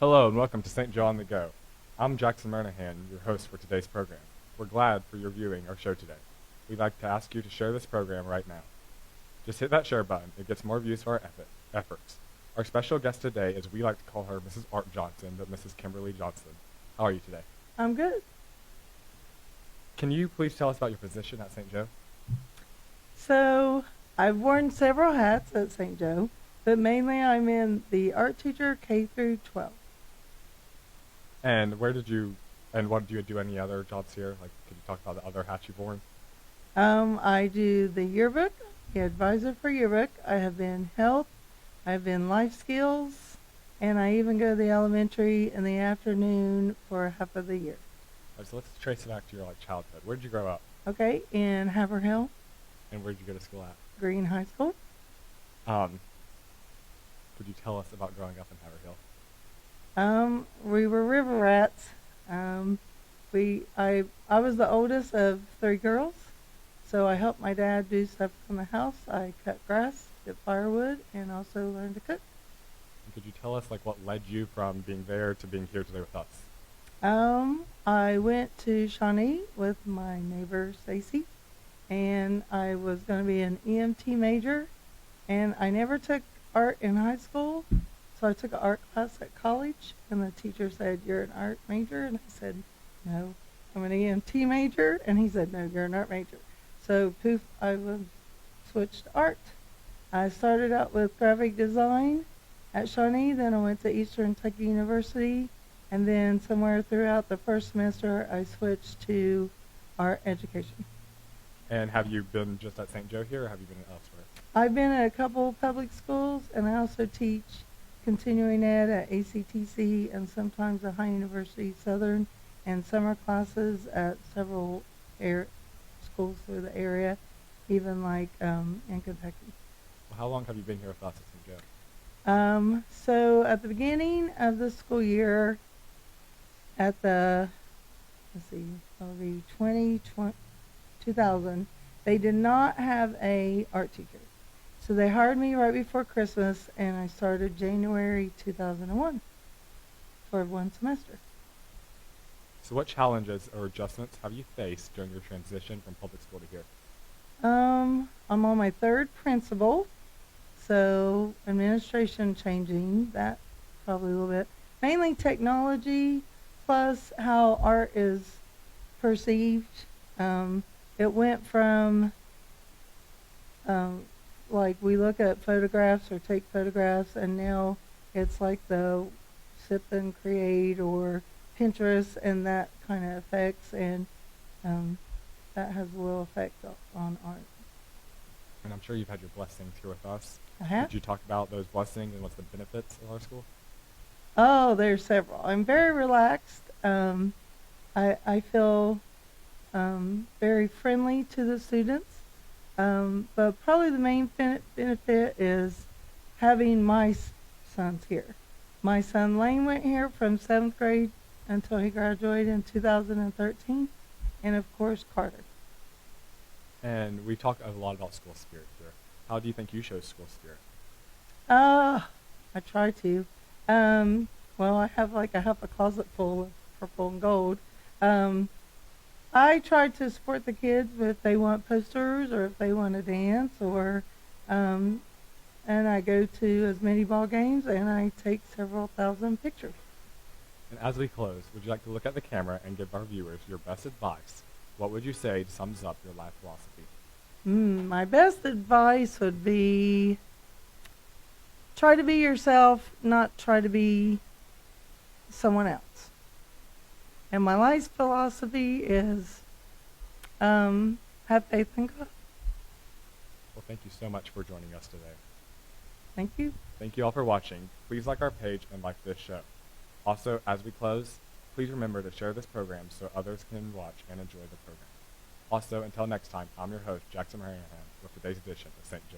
Hello and welcome to St. Joe on the Go. I'm Jaxon Murnahan, your host for today's program. We're glad for your viewing our show today. We'd like to ask you to share this program right now. Just hit that share button. It gets more views for our efforts. Our special guest today is, we like to call her Mrs. Art Johnson, but Mrs. Kimberly Johnson. How are you today? I'm good. Can you please tell us about your position at St. Joe? So I've worn several hats at St. Joe, but mainly I'm in the art teacher K through 12. And what do you do any other jobs here? Like, could you talk about the other hats you've worn? I do the yearbook, the advisor for yearbook. I have been health, I've been life skills, and I even go to the elementary in the afternoon for half of the year. All right, so let's trace it back to your childhood. Where did you grow up? Okay, in Haverhill, And where did you go to school at? Green High School. Could you tell us about growing up in Haverhill? We were river rats. I was the oldest of 3 girls, so I helped my dad do stuff in the house. I cut grass, get firewood, and also learned to cook. And could you tell us what led you from being there to being here today with us? I went to Shawnee with my neighbor Stacy, and I was going to be an EMT major, and I never took art in high school. So I took an art class at college, and the teacher said, "You're an art major?" And I said, "No, I'm an EMT major." And he said, "No, you're an art major." So poof, I switched to art. I started out with graphic design at Shawnee, then I went to Eastern Kentucky University, and then somewhere throughout the first semester, I switched to art education. And have you been just at St. Joe here, or have you been elsewhere? I've been at a couple public schools, and I also teach continuing ed at ACTC and sometimes at High University Southern, and summer classes at several schools through the area, even in Kentucky. Well, how long have you been here with us at St. Joe? So at the beginning of the school year, at the, that'll be 2000, they did not have a art teacher. So they hired me right before Christmas, and I started January 2001 for 1 semester. So what challenges or adjustments have you faced during your transition from public school to here? I'm on my 3rd principal, so administration changing, that probably a little bit. Mainly technology, plus how art is perceived. It went from we look at photographs or take photographs, and now it's like the sip and create or Pinterest and that kind of effects, and that has a little effect on art. And I'm sure you've had your blessings here with us. I have. Could you talk about those blessings and what's the benefits of our school? Oh, there's several. I'm very relaxed. I feel very friendly to the students. But probably the main benefit is having my sons here. My son Lane went here from 7th grade until he graduated in 2013, and of course Carter. And we talk a lot about school spirit here. How do you think you show school spirit? I try to. Well, I have a closet full of purple and gold. I try to support the kids if they want posters or if they want to dance, or and I go to as many ball games, and I take several thousand pictures. And as we close, would you like to look at the camera and give our viewers your best advice? What would you say sums up your life philosophy? My best advice would be try to be yourself, not try to be someone else. And my life philosophy is have faith in God. Well, thank you so much for joining us today. Thank you. Thank you all for watching. Please like our page and like this show. Also, as we close, please remember to share this program so others can watch and enjoy the program. Also, until next time, I'm your host, Jaxon Murnahan, with today's edition of St. Joe.